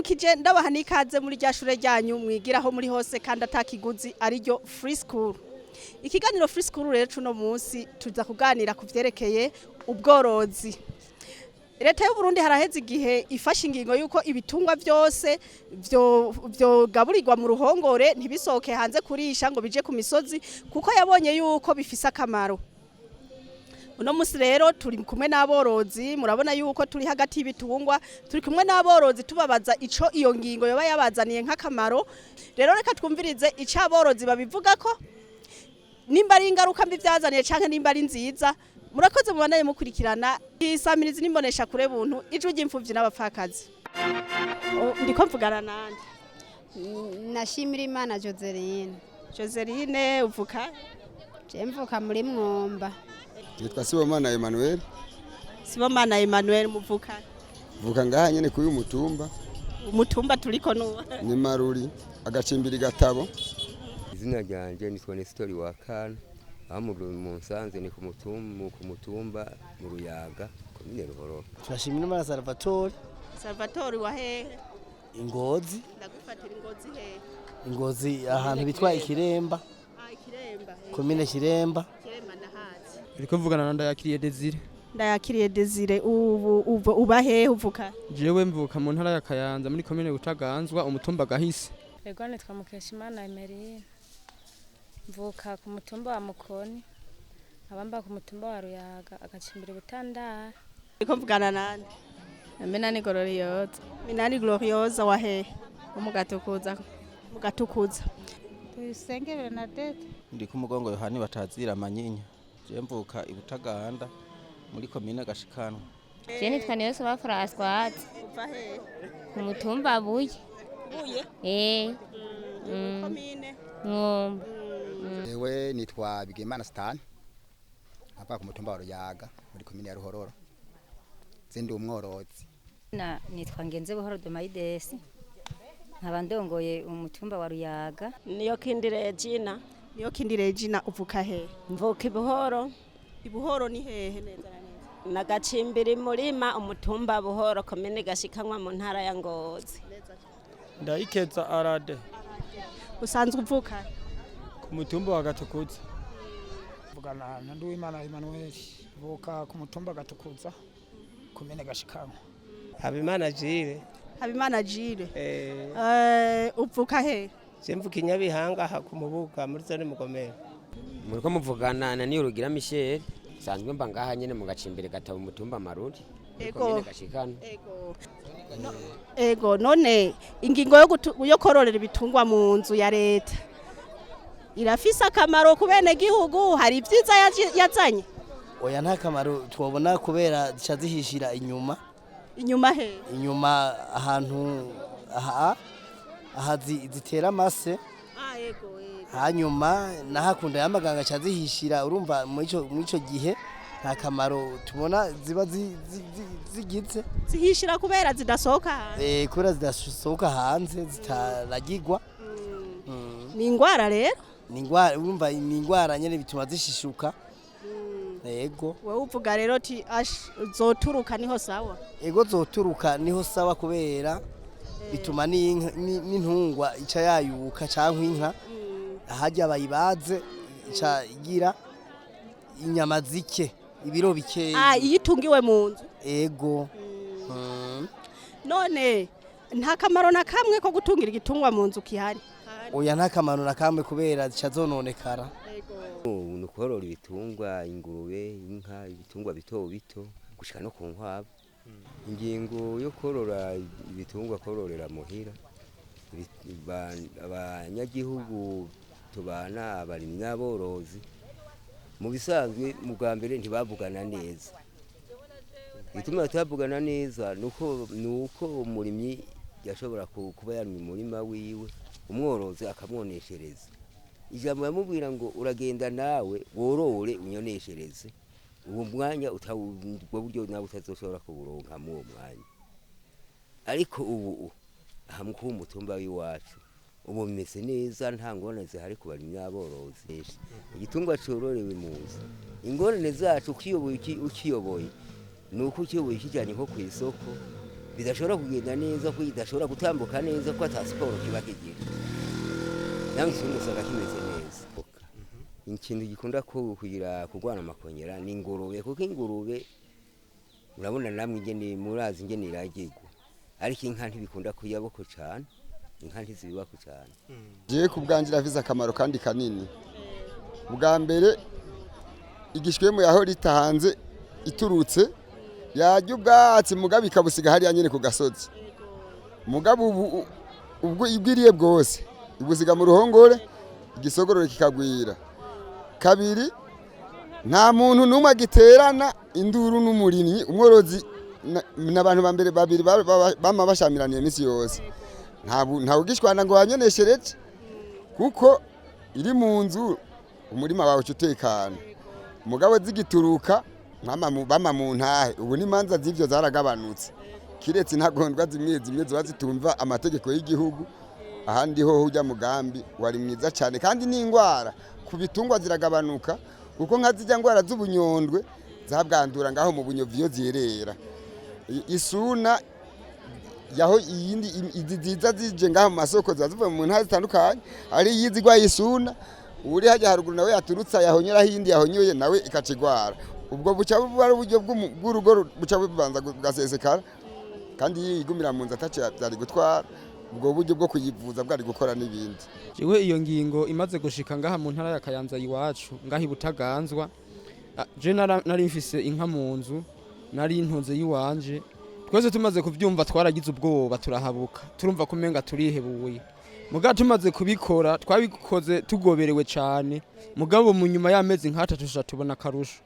ndabaramukije ndabaha n'ikaze muri rya shure ryanyu mwigiraho muri hose kandi atakiguzi ariryo free school. Ikiganiro free school rero cuno munsi tuza kuganira ku vyerekeye ubworozi. Leta y'u Burundi haraheze igihe ifashe ingingo yuko ibitungwa byose byo gaburirwa mu ruhongore ntibisohoke hanze kurisha ngo bije ku misozi kuko yabonye yuko bifise akamaro. Uno musi rero turi kumwe n'aborozi murabona yuko turi hagati y'ibitungwa turi kumwe n'aborozi tubabaza ico iyo ngingo yoba yabazaniye nk'akamaro. Rero reka twumvirize ico aborozi babivuga ko nimba ari ingaruka mbi byazaniye canke nimba ari nziza. Murakoze mubanaye mukurikirana isamirizi nimbonesha kure buntu ijwi ry'imfuvyi n'abapfakazi. Ndiko mvugana nande? Nashimira Imana Joseline. Joseline uvuka? Je mvuka muri Mwomba. Yitwa Sibomana Emmanuel. Sibomana Emmanuel muvuka? Vuka ngaha nyene kuyu mutumba. Umutumba turiko nuwa? Ni Maruri agacimbiri gatabo. Izina ryanje nitwa Nestori Wakana. Amuru mu Nsanze ni ku mutumba mu Ruyaga komine Ruhoro. Turashimira Imana Salvatore. Salvatore wa hehe? Ingozi. Ndagufatira Ingozi hehe? Ingozi ahantu bitwa Ikiremba. Ikiremba. Komine Kiremba. Kiremba ndahazi. Uriko mvugana na Ndayakiriye Desire. Ndayakiriye Desire uba hehe uvuka? Jewe mvuka mu ntara ya Kayanza muri komine Butaganzwa umutumba Gahise. Ego nitwa Mukeshimana Emeline. Mvuka ku mutumba wa Mukoni. Abamba ku mutumba wa Ruyaga agacimbira Butandara. Uriko mvugana nande? Minani Gloriosa. Minani Gloriosa wa hehe? Umugatukuza. Mugatukuza. Tuyisenge Bernadette. Ndi ku mugongo Yohani Batazira Manyinya. Je mvuka ibutaganda muri komine Gashikanwa. Je nitwa Niyose ba François. Uva hehe? Ku mutumba Buye. Buye? Komine Mwomba. Ewe nitwa Bigimana Stan. Ava ku mutumba wa Ruyaga muri komine ya Ruhororo. Zindi umworozi. Nitwa Ngenze Buhoro Domaidesi. Nkaba ndongoye umutumba wa Ruyaga. Niyo Kindire Regina. Niyo Kindire Regina uvuka hehe? Mvuka Ibuhoro. Ibuhoro ni hehe neza na neza? Nagacimbiri murima umutumba Buhoro komine Gashikanwa mu ntara ya Ngozi. Ndayikeza Arade. Usanzwe uvuka? Ku mutumba wa Gatukuza. Mvugana na Nduwimana Emmanuel. Mvuka ku mutumba Gatukuza komine Gashikanwa. Habimana Jire. Habimana Jire. Uvuka hehe? Je mvuka Inyabihanga aha ku Mubuga muri zone Mugomero. Muriko muvugana na Niyorugira Michel. Sanzwe mba ngaha nyene mu gacimbiri gatabo mutumba Maruri. Ego. Gashikana. Ego none ingingo yo kororera ibitungwa mu nzu ya leta irafise akamaro ku bene gihugu hari ivyiza yazanye? Oya nta kamaro twobona kubera zishira inyuma. Inyuma he? Inyuma ahantu aha zitera amase. Ego. Hanyuma nahakunda yamaganga cyazihishira urumva mu ico gihe nta kamaro tubona ziba zigitse zihishira kubera zidasohoka hanze. Kubera zidasohoka hanze zitaragirwa. Ni ingwara rero? Ni ingwara urumva ni ingwara nyene bituma zishishuka. Ego. Wewe uvuga rero ti zoturuka niho sawa? Ego zoturuka niho sawa kubera bituma n'intungwa ica yayuka canke inka ahajya bayibaze ica igira inyama zike ibiro bike. Iyo itungiwe mu nzu? Ego. None nta kamaro na kamwe ko gutungira igitungwa mu nzu kihari? Oya nta kamaro na kamwe kubera zica zononekara. Nukorora ibitungwa ingurube inka ibitungwa bito bito gushika no ku nkwavu. Ingingo yo korora ibitungwa kororera muhira abanyagihugu tubana abarimyi n'aborozi mu bisanzwe mu bwa mbere ntibavugana neza. Ituma tubavugana neza nuko umurimyi yashobora kuba yarimye umurima wiwe umworozi akamwoneshereza. Ijambo yamubwira ngo uragenda nawe worore unyoneshereze. Uwo mwanya utawubwo buryo nawe utazoshobora kuburonka mu mwanya. Ariko ubu hamwe ku mutumba w'iwacu ubu bimeze neza nta ngorane zihari ku barimyi n'aborozi. Igitungwa cororewe mu nzu. Ingorane zacu ukiyoboye nuko ukiyoboye kijanye nko ku isoko bidashobora kugenda neza ko idashobora gutambuka neza ko ata siporo kiba kigira nawe ikintu usanga kimeze neza ikintu gikunda kugira kurwana amakonyera ni ingurube kuko ingurube urabona namwe ingene murazi ingene iragirwa ariko inka ntibikunda kuyaboko cyane inka ntizibako cyane je ku bwanjye iravize akamaro kandi kanini bwa mbere igishwemo yaho ritahanze iturutse yarya ubwatsi mugabo ikabusiga hariya nyine ku gasozi mugabo ubwo ibwiriye bwose ibusiga mu ruhongore igisogororo kikagwira kabiri nta muntu numwe agiterana induru n'umurimyi umworozi n'abantu bambere babiri bama bashamiraniye misi yose nta ugishwana ngo wanyoneshereje kuko iri mu nzu umurima wawe utekana mugabo zigituruka bama mu ntahe ubu n'imanza z'ivyo zaragabanutse kiretse intagondwa zimwe ziba zitumva amategeko y'igihugu ahandi ho ujya mugambi wari mwiza cyane kandi n'ingwara ku bitungwa ziragabanuka kuko nka zijya ngwara z'ubunyondwe zabwandura ngaho mu bunyovyo zirera isuna yaho iyindi iziza zije ngaho mu masoko zazivuye mu ntara zitandukanye ari yizigwa isuna uri hajya haruguru nawe yaturutsa yahonyera hindi yahonyoye nawe ikacigwara ubwo buca bari uburyo bw'urugo buca bubanza gasesekara kandi yigumira mu nzu atace byari gutwara ubwo buryo bwo kuyivuza bwari gukora n'ibindi jewe iyo ngingo imaze gushika ngaha mu ntara ya Kayanza iwacu ngaha ibutaganzwa je nari mfise inka mu nzu nari intunze yiwanje twese tumaze kuvyumva twaragize ubwoba turahabuka turumva kumenga turihebuye mugabo tumaze kubikora twabikoze tugoberewe cyane mugabo mu nyuma y'amezi nk'atatu tubona karusho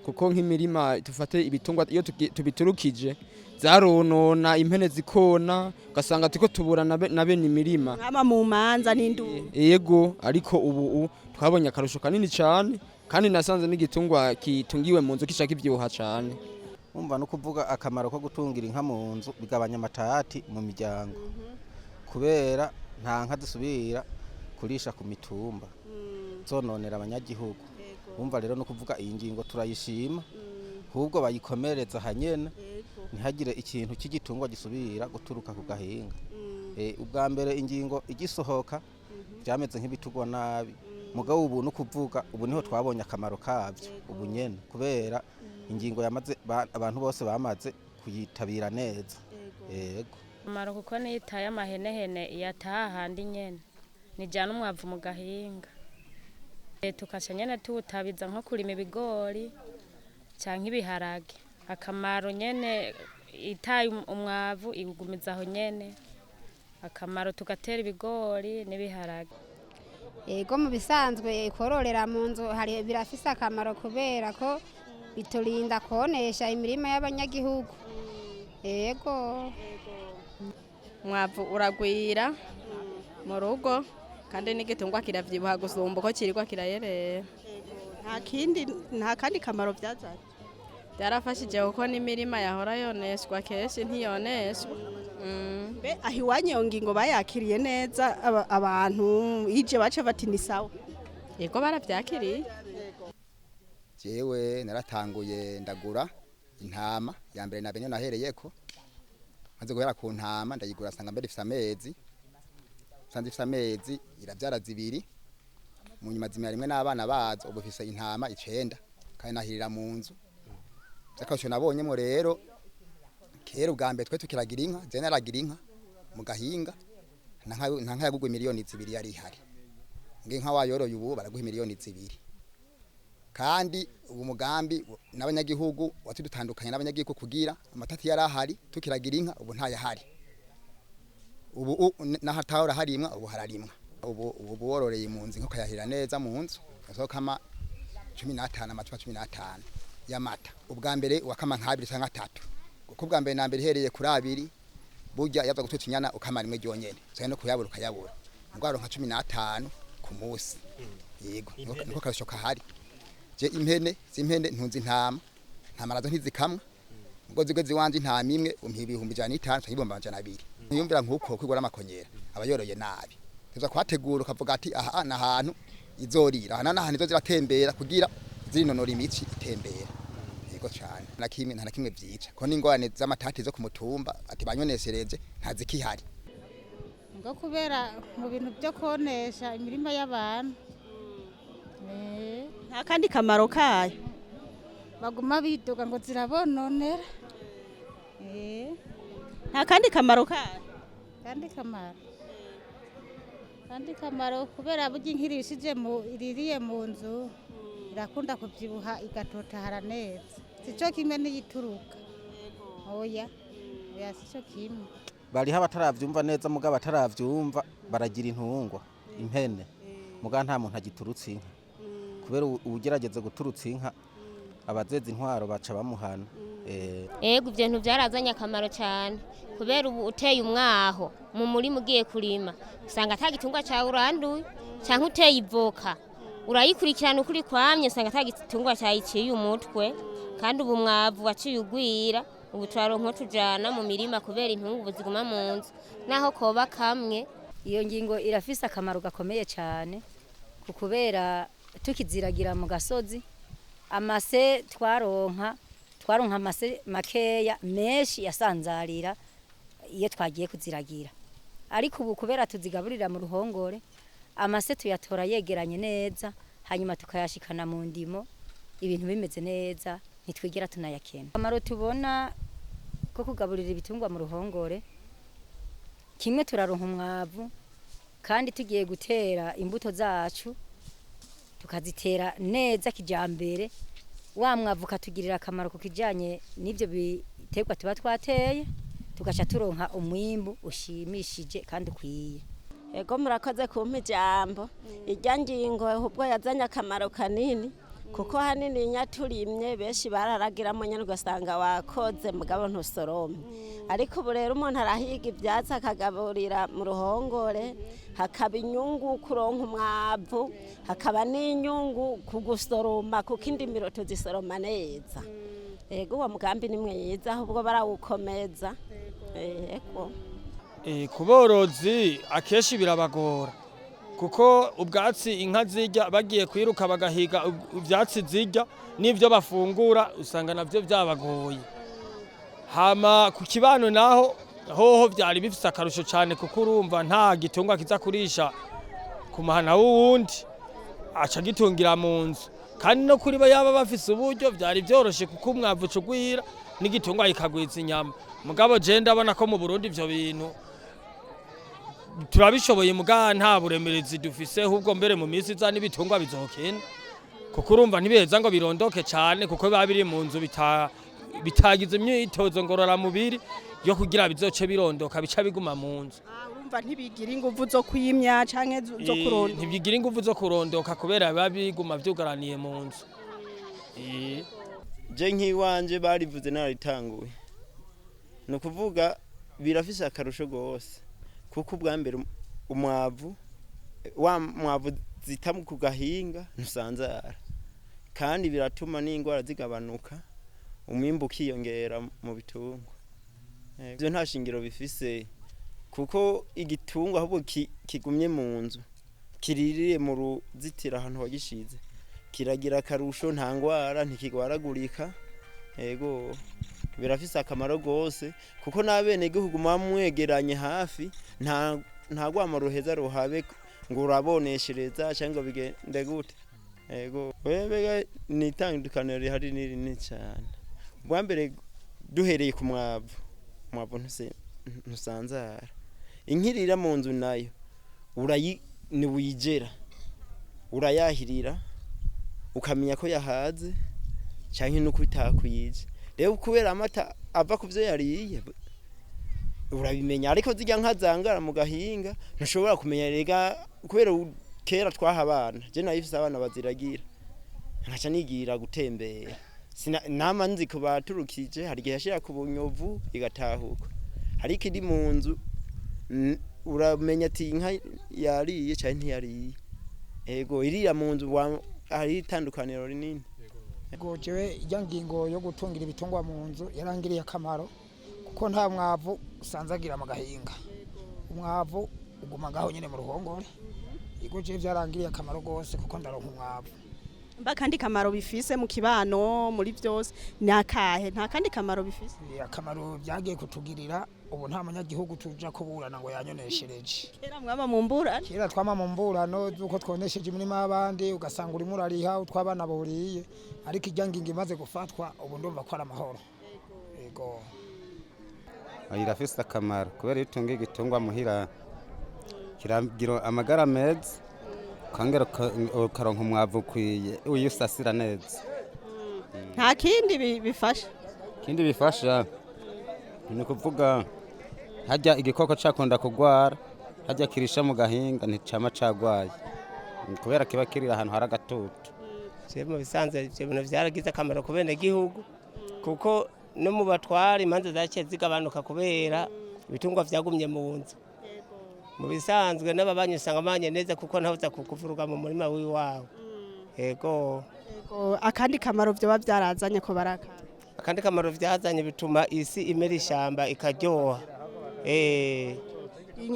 kuko nk'imirima tufate ibitungwa iyo tubiturukije zaronona impene zikona ugasanga tuko tubura na bene imirima nkama mu manza n'induru yego ariko ubu twabonye akarusho kanini cyane kandi nasanze n'igitungwa kitungiwe mu nzu kishaka ibyibuha cyane umva no kuvuga akamaro ko gutungira inka mu nzu bigabanya amatati mu miryango kubera nta nka zisubira kurisha ku mitumba zononera abanyagihugu umva rero no kuvuga iyi ngingo turayishima ahubwo bayikomereza hanyene ntihagire ikintu cy'igitungwa gisubira guturuka ku gahinga ubwa mbere ingingo igisohoka byameze nk'ibitugwa nabi mugabo ubu no kuvuga ubu niho twabonye akamaro kavyo ubu nyene kubera ingingo yamaze abantu bose bamaze kuyitabira neza yego amaro kuko nitaye amahenehene yataha handi nyene nijana umwavu mu gahinga tukaca nyene tuwutabiza nko kurima ibigori canke ibiharage akamaro nyene itaye umwavu igumiza aho nyene akamaro tugatera ibigori n'ibiharage yego mu bisanzwe kororera mu nzu hari birafise akamaro kubera ko biturinda konesha imirima y'abanyagihugu yego umwavu uragwira mu rugo kandi n'igitungwa kiravyibuha gusumba uko kirigwa kirayerera nta kandi kamaro byazanye byarafashije kuko n'imirima yahora yoneshwa kenshi ntiyoneshwa be aho iwanyu iyo ngingo bayakiriye neza abantu ije bace bati ni sawa yego baravyakiriye jewe naratanguye ndagura intama ya mbere na benyo nahereyeko maze guhera ku ntama ndayigura sanga mbere ifise amezi sanze ifise amezi iravyara zibiri mu nyuma zimya rimwe n'abana bazo ubu ifise intama 9 kandi nahirira mu nzu zakasho nabonyemo rero kera ubwa mbere twe tukiragira inka je naragira inka mu gahinga nta nka yagugwe miliyoni 2 yari ihari nginka wayoroye ubu baraguha miliyoni 2 kandi ubu mugambi n'abanyagihugu watudutandukanye n'abanyagihugu kugira amatati yari ahari tukiragira inka ubu nta yahari ubu nahatahora harimwa ubu hararimwa ubu wororeye mu nzi nko kayahira neza mu nzu azokama 15 amacupa 15 y'amata ubwa mbere wakama nka 2 cyangwa 3 kuko ubwa mbere na mbere hereye kuri 2 burya yaza gutwita inyana ukama rimwe ryonyene cyane no kuyabura ukayabura ngwaro nka 15 ku munsi yego niko karusho kahari je impene ntunzi ntama ntamarazo ntizikamwa ubwo zigwe ziwanje ntama imwe umpibihumbi 500 cyangwa ibomba 200 ntiyumvira nkuko kwigora amakonyera abayoroye nabi tuza kwategura ukavuga ati aha na hantu izorira aha na hantu izo ziratembera kugira zirinonora imitsi itembera yego cyane nta na kimwe byica ko n'ingorane z'amatati zo ku mutumba ati banyonesereje ntazikihari ngo kubera mu bintu byo konesha imirima y'abantu nta kandi kamaro kayo baguma bidoga ngo zirabononera nta kandi kamaro kayo kandi kamaro kubera burya inkiri iririye mu nzu irakunda kubyibuha igatotahara neza sico kimwe n'iyituruka oya sico kimwe bariho abataravyumva neza muga bataravyumva baragira intungwa impene muga nta muntu agiturutse inka kubera ugerageze guturutsa inka abazeze intwaro baca bamuhana ego ibyo bintu byarazanye akamaro cyane kubera ubu uteye umwaho mu murima ugiye kurima usanga atagitungwa cyawe uranduye cyangwa uteye ivoka urayikurikirana ukuri kwamye usanga atagitungwa cyayiciye umutwe kandi ubu mwavu waciye ugwira ubu turaronka tujana mu mirima kubera intungu ziguma mu nzu naho koba kamwe. Iyo ngingo irafise akamaro gakomeye cyane kubera tukiziragira mu gasozi amase twaronka amase makeya menshi yasanzarira iyo twagiye kuziragira, ariko ubu kubera tuzigaburira mu ruhongore amase tuyatora yegeranye neza hanyuma tukayashikana mu ndimo ibintu bimeze neza ntitwigera tunayakena. Akamaro tubona ko kugaburira ibitungwa mu ruhongore, kimwe turaronka umwavu kandi tugiye gutera imbuto zacu tukazitera neza kijambere, wa mwavu katugirira akamaro ku kijanye n'ivyo biterwa tuba twateye tugaca turonka umwimbu ushimishije kandi ukwiye. Ego murakoze kumpa ijambo. Irya ngingo ubwo yazanye akamaro kanini kuko hanini nyaturimye benshi bararagiramo nyene ugasanga wakoze mugabo ntusorome, ariko ubu rero umuntu arahiga ivyatsi akagaburira mu ruhongore, hakaba inyungu kuronka umwavu, hakaba n'inyungu kugusoroma kuko indimiro tuzisoroma neza. Ego uwo mugambi ni mwiza ahubwo barawukomeza. Ego kuborozi akeshi birabagora kuko ubwatsi inka zirya bagiye kwiruka bagahiga ivyatsi zirya n'ivyo bafungura usanga navyo byabagoye. Hama ku kibano naho hoho byari bifise akarusho cyane kuko urumva nta gitungwa kiza kurisha ku mahana wundi aca gitungira mu nzu, kandi no kuri bo yaba bafise uburyo byari byoroshe kuko umwavu cugwira n'igitungwa ikagwiza inyama. Mugabo je ndabona ko mu Burundi ivyo bintu turabishoboye muga nta buremerezi dufise, ahubwo mbere mu minsi za n'ibitungwa bizokena kuko urumva ntibiheza ngo birondoke cyane kuko biba biri mu nzu bitagize imyitozo ngorora mubiri yo kugira bizoce birondoka bica biguma mu nzu. Urumva ntibigira ingufu zo kwimya canke zo kurondoka, ntibigira ingufu zo kurondoka kubera biba biguma vyugaraniye mu nzu. Je nk'iwanje barivuze naritanguye, no kuvuga birafise akarusho gose kuko ubwa mbere umwavu wa mwavu zitamu ku gahinga ntusanzara, kandi biratuma n'ingwara zigabanuka umwimbu ukiyongera mu bitungwa. Ivyo nta shingiro bifise kuko igitungwa ahubwo kigumye mu nzu kiririye mu ruzitira ahantu wagishize kiragira akarusho, nta ngwara ntikigwaragurika. Ego birafise akamaro gose kuko n'abene gihugu mwegeranye hafi nta gwama ruheza ruhabe ngo uraboneshereza cyangwa bigende gute. Ego webega nitandukaniro rihari ni cyane. Bwa mbere duhereye ku mwavu ntusanzara, inkirira mu nzu nayo ni wigera urayahirira ukamenya ko yahaze cyangwa nuko itakwije. Rero kubera amata ava ku byo yariye urabimenya, ariko zijya nka zangara mu gahinga ntushobora kumenya rega kubera kera twaha abana. Je nayifise abana baziragira nkaca nigira gutembera nama nzi ko baturukije, hari gihe yashira ku bunyovu igatahuka, ariko iri mu nzu uramenya ati inka yariye cyane ntiyariye. Ego irira mu nzu hari itandukaniro rinini. Ego jewe ijya ngingo yo gutungira ibitungwa mu nzu yarangiriye akamaro kuko nta mwavu usanzagira mu gahinga, umwavu uguma ngaho nyene mu ruhongore. Ego jewe byarangiriye akamaro gose kuko ndaronka umwavu mba kandi kamaro bifise mu kibano muri byose ni akahe nta kandi kamaro bifise akamaro byagiye kutugirira ubu nta munyagihugu tuja kuburana ngo yanyoneshereje kera mwaba mu mburano kera twama mu mburano zuko twonesheje imirimo y'abandi ugasanga urimo urariha utwabana buriye ariko ijya ngingo imaze gufatwa ubu ndumva ko ari amahoro yego irafise akamaro kubera iyo utunga igitungwa muhira kiragira amagara meza ukongera ukaronka umwavu ukwiye uyu usasira neza nta kindi bifasha ikindi bifasha ni ukuvuga hajya igikoko cakunda kugwara hajya kirisha mu gahinga nticama cagwaye kubera kiba kirira ahantu hari agatutu mu bisanzwe ivyo bintu vyaragize akamaro ku benegihugu kuko no mu batwara imanza zaciye zigabanuka kubera ibitungwa vyagumye mu nzu mu bisanzwe n'ababanyi usanga banye neza kuko ntabuza kukuvuruga mu murima w'iwawe yego akandi kamaro vyoba vyarazanye ko baraka akandi kamaro vyazanye bituma isi imera ishamba ikaryoha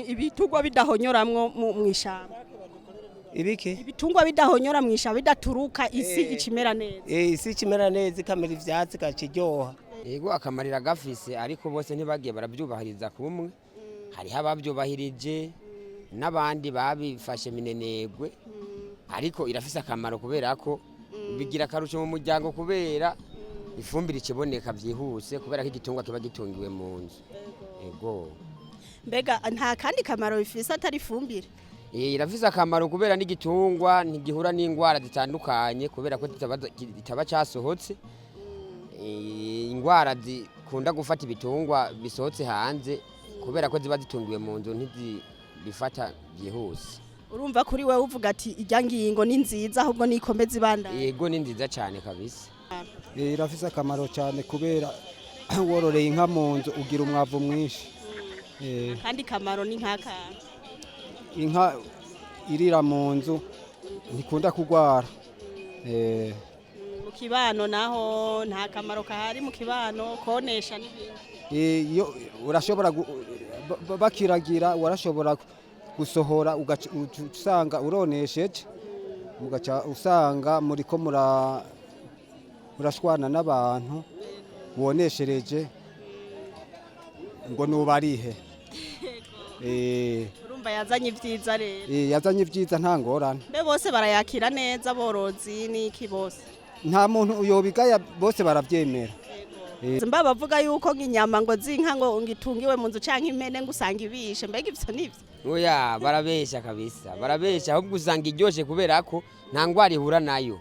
ibitungwa bidahonyoramwo mu ishamba ibiki ibitungwa bidahonyora mu ishamba bidaturuka isi ikimera neza isi ikimera neza ikamera ivyatsi ikakiryoha yego akamarira gafise ariko bose ntibagiye barabyubahiriza kumwe hariho ababyubahirije n'abandi babifashe minenegwe ariko irafise akamaro kubera ko bigira akarusho mu muryango kubera ifumbire ikiboneka byihuse kubera ko igitungwa kiba gitungiwe mu nzu yego mbega nta kandi kamaro bifise atari ifumbire irafise akamaro kubera n'igitungwa ntigihura n'indwara zitandukanye kubera ko kitaba cyasohotse indwara zikunda gufata ibitungwa bisohotse hanze kubera ko ziba zitungiwe mu nzu ntizibifata byihuse urumva kuri wewe uvuga ati ijya ngingo ni nziza ahubwo nikomeze ibanda yego ni nziza cyane kabisa irafise akamaro cyane kubera wororeye inka mu nzu ugira umwavu mwinshi kandi kamaro ni nkaka inka irira mu nzu ntikunda kugwara mu kibano naho nta kamaro kahari mu kibano konesha n'ibindi iyo urashobora bakiragira warashobora gusohora usanga uronesheje mugaca usanga muriko murashwana n'abantu woneshereje ngo nubarihe urumva yazanye ibyiza rero yazanye ibyiza nta ngorane mbe bose barayakira neza borozi n'iki bose nta muntu uyobigaya bose barabyemera mba bavuga yuko nk'inyama ngo zinka ngo ngitungiwe mu nzu canke impene ngo usanga ibishe mbega ivyo nivyo oya barabesha kabisa barabesha ahubwo usanga iryoshe kubera ko nta ngwara ihura nayo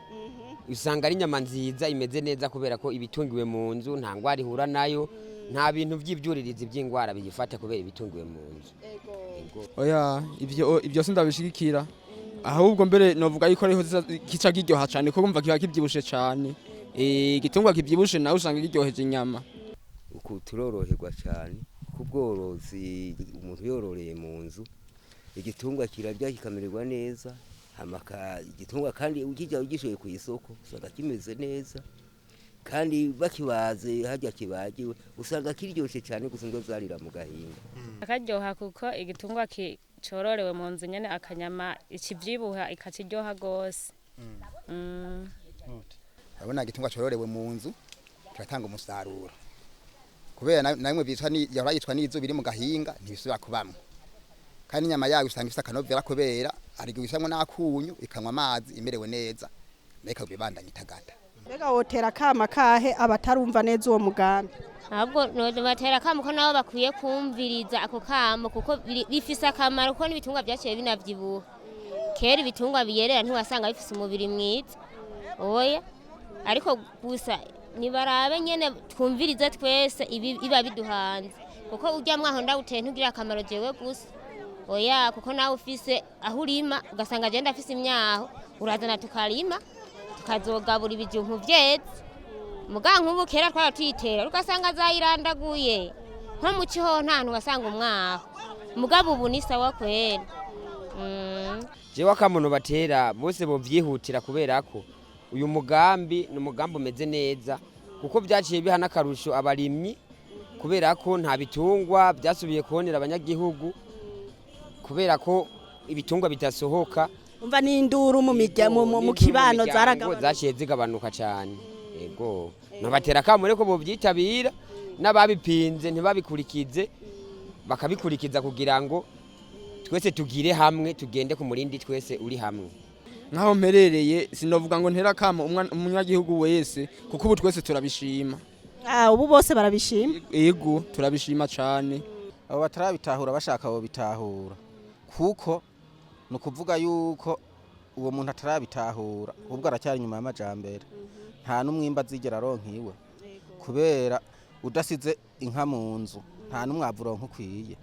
usanga ari inyama nziza imeze neza kubera ko ibitungiwe mu nzu nta ngwara ihura nayo nta bintu by'ibyuririzi by'ingwara biyifata kubera ibitungiwe mu nzu oya ibyo sindabishigikira ahubwo mbere novuga yuko ariho kica kiryoha cyane ko kumva kiba kibyibushe cyane igitungwa kibyibushe nawe usanga kiryoheje inyama uku turoroherwa cyane ku bworozi umuntu yororeye mu nzu igitungwa kirarya kikamererwa neza igitungwa kandi ukijya ugishoye ku isoko usanga kimeze neza kandi bakibaze hajya kibagiwe usanga kiryoshye cyane gusa ngo zarira mu gahinga akaryoha kuko igitungwa cororewe mu nzu nyene akanyama ikivyibuha ikakiryoha gose urabona igitungwa cororewe mu nzu kiratanga umusaruro kubera namwe bitwa ni yahora yitwa n'izuba iri mu gahinga ntibisubira kubamwe kandi inyama yayo usanga ifite akanovera kubera ari guhishamwe n'akunyu ikanywa amazi imerewe neza mbega bibandanya itagata mbega wotera kama kahe abatarumva neza uwo mugambi ahubwo batera akamo ko nabo bakwiye kumviriza ako kamo kuko bifise akamaro kuko n'ibitungwa byaciye binavyibuha kera ibitungwa biyerera ntiwasanga bifise umubiri mwiza oya ariko gusa nibarabe nyene twumvirize twese iba biduhanze kuko urya mwaho ndawuteye ntugira akamaro jewe gusa oya kuko nawe ufise aho urima ugasanga agenda afise imyaho urazana tukarima tukazogabura ibijumpu vyeze muga nk'ubu kera twara tuyitera ugasanga zayirandaguye nko mu ciho nta hantu wasanga umwaho mugabo ubu ni sawa kwera jewe akamuntu batera bose bovyihutira kubera ko uyu mugambi ni umugambi umeze neza kuko byaciye biha n'akarusho abarimyi kubera ko nta bitungwa byasubiye kubonera abanyagihugu kubera ko ibitungwa bidasohoka umva n'induru mu kibano zaragabanuka zaciye zigabanuka cyane yego nobatera kamure ko bovyitabira n'ababipinze ntibabikurikize bakabikurikiza kugira ngo twese tugire hamwe tugende ku murindi twese uri hamwe nkaho mperereye sinovuga ngo ntera kama umunyagihugu wese kuko ubu twese turabishima ubu bose barabishima yego turabishima cyane abo batarabitahura bashaka abo bitahura kuko nukuvuga yuko uwo muntu atarabitahura ubwo aracyari nyuma y'amajambere nta n'umwimba zigera aronkiwe kubera udasize inka mu nzu nta n'umwavu uronka ukwiye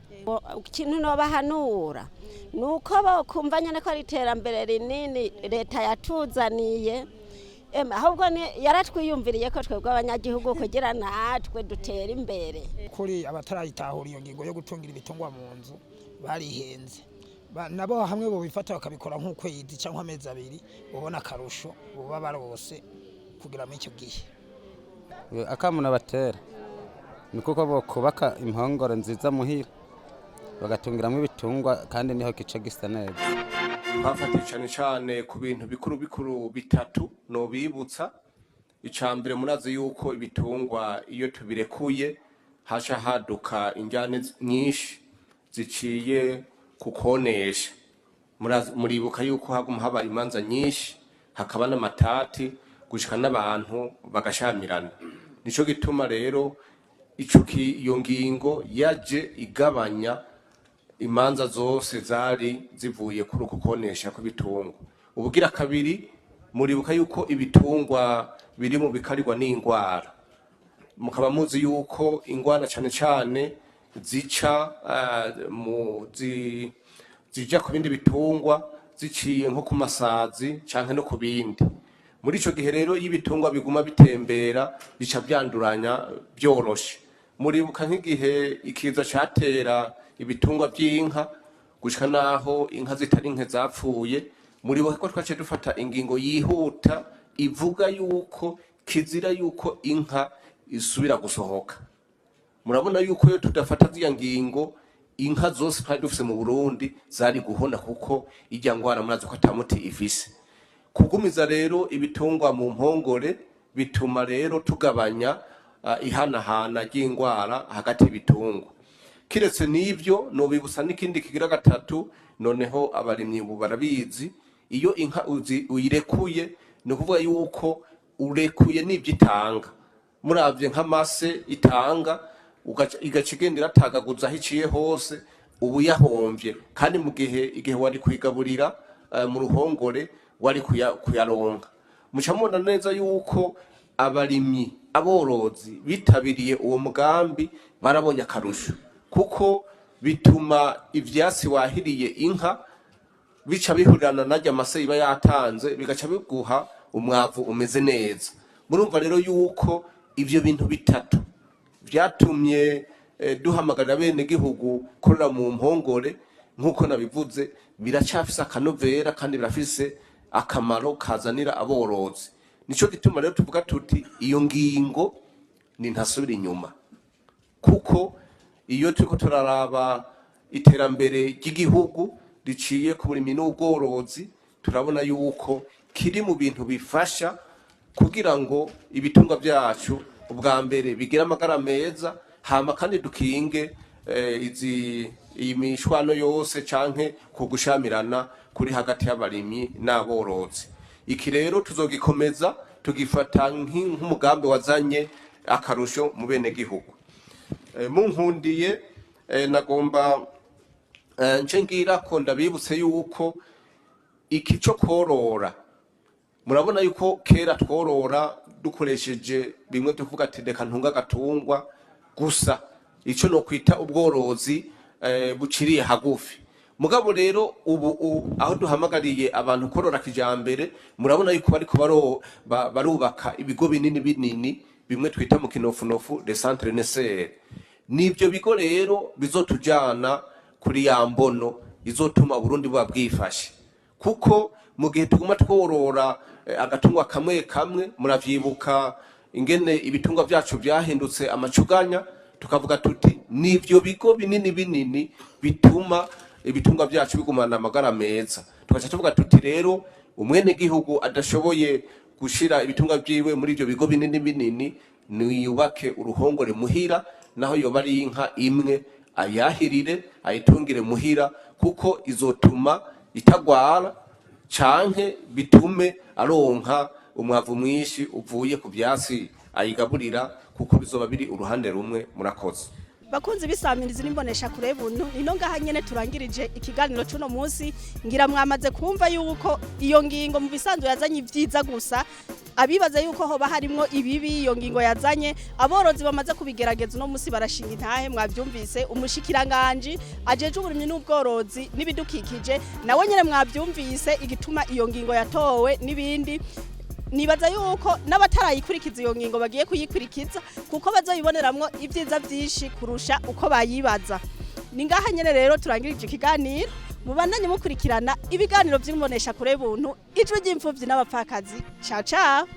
ikintu nobahanura nuko bakumva nyene ko ari iterambere rinini leta yatuzaniye ahubwo yaratwiyumviriye ko twebwe abanyagihugu kugira natwe dutera imbere kuri abatarayitahura iyo ngingo yo gutungira ibitungwa mu nzu barihenze nabo hamwe bo bifata bakabikora nk'ukwezi cyangwa amezi abiri ubona akarusho buba barose kugira mu icyo gihe akamuna batera ni kuko bo kubaka impongoro nziza muhira bagatungiramo ibitungwa kandi niho gice gisa neza twafatiye cyane cyane ku bintu bikuru bitatu no bibutsa icambere munazi yuko ibitungwa iyo tubirekuye hasha haduka injyane nyinshi ziciye kukonesha muribuka yuko haguma haba imanza nyinshi hakaba n'amatati gushika n'abantu bagashamirana nico gituma rero iyo ngingo yaje igabanya imanza zose zari zivuye kuri uko konesha kw'ibitungwa ubugira kabiri muribuka yuko ibitungwa biri mu bikarirwa n'indwara mukaba muzi yuko ingwara cyane cyane zica zija ku bindi bitungwa ziciye nko ku masazi canke no ku bindi muri ico gihe rero y'ibitungwa biguma bitembera bica byanduranya byoroshe muribuka nk'igihe ikiza catera ibitungwa by'inka gushika naho inka zitari nke zapfuye muribuka ko twace dufata ingingo yihuta ivuga yuko kizira yuko inka isubira gusohoka murabona yuko yo tudafata ziya ngingo inka zose twari dufise mu Burundi zari guhona kuko ijya ngwara murazi ko atamuti ifise kugumiza rero ibitungwa mu mpongore bituma rero tugabanya ihanahana ry'ingwara hagati y'ibitungwa kiretse n'ibyo no bibusa n'ikindi kigira gatatu noneho abarimyi ubu barabizi iyo inka uyirekuye no kuvuga yuko urekuye n'ibyo itanga muravye nk'amase itanga igacigendera tagaguza hiciye hose ubu yahomvye kandi mu gihe wari kwigaburira mu ruhongore wari kuyaronka mucamona neza yuko abarimyi aborozi bitabiriye uwo mugambi barabonye akarusho kuko bituma ivyasi wahiriye inka bica bihurirana najya amase iba yatanze bigaca biguha umwavu umeze neza murumva rero yuko ivyo bintu bitatu vyatumye duhamagarira bene gihugu korera mu mpongore nkuko nabivuze biracafise akanovera kandi birafise akamaro kazanira aborozi nico gituma rero tuvuga tuti iyo ngingo ni ntasubira inyuma kuko iyo turiko turaraba iterambere ry'igihugu riciye ku burimyi n'ubworozi turabona yuko kiri mu bintu bifasha kugira ngo ibitungwa byacu ubwa mbere bigira amagara meza hama kandi dukinge iyi mishwano yose canke kugushamirana kuri hagati y'abarimyi n'aborozi iki rero tuzogikomeza tugifata nk'umugambi wazanye akarusho mu bene gihugu munkundiye nagomba nce ngira ko ndabibutse yuko iki cyo korora murabona yuko kera tworora dukoresheje bimwe tuvuga ati reka ntunga gatungwa gusa ico no kwita ubworozi buciriye hagufi mugabo rero ubu aho duhamagariye abantu korora kijambere murabona yuko bariko barubaka ibigo binini bimwe twita mu kinofunofu de centre nécessaire nibyo bigo rero bizotujana kuri ya mbono izotuma Burundi buba bwifashe kuko mu gihe tuguma tworora agatungwa kamwe muravyibuka ingene ibitungwa byacu byahindutse amacuganya tukavuga tuti nivyo bigo binini bituma ibitungwa byacu bigumana amagara meza tugaca tuvuga tuti rero umwenegihugu adashoboye gushira ibitungwa vyiwe muri ivyo bigo binini binini niyubake uruhongore muhira, naho yoba ari inka imwe ayahirire ayitungire muhira, kuko izotuma itagwara canke bitume aronka umwavu mwinshi uvuye ku vyasi ayigaburira, kuko bizoba biri uruhande rumwe. Murakoze bakunzi bisamiriza nimbonesha kure buntu ino ngaha nyene turangirije ikiganiro cuno munsi. Ngira mwamaze kumva yuko iyo ngingo mu bisanzwe yazanye ivyiza gusa, abibaza yuko hoba harimwo ibibi iyo ngingo yazanye, aborozi bamaze kubigerageza uno munsi barashinga intahe. Mwavyumvise umushikiranganje ajeje uburimyi n'ubworozi n'ibidukikije nawe nyene mwavyumvise igituma iyo ngingo yatowe n'ibindi. Nibaza yuko n'abatarayikurikiza iyo ngingo bagiye kuyikurikiza, kuko bazoyiboneramwo ivyiza vyinshi kurusha uko bayibaza. Ni ngaha nyene rero turangirije ikiganiro. Mubandanye mukurikirana ibiganiro vy'imbonesha kure buntu, ijwi ry'imfuvyi n'abapfakazi. Ciao ciao.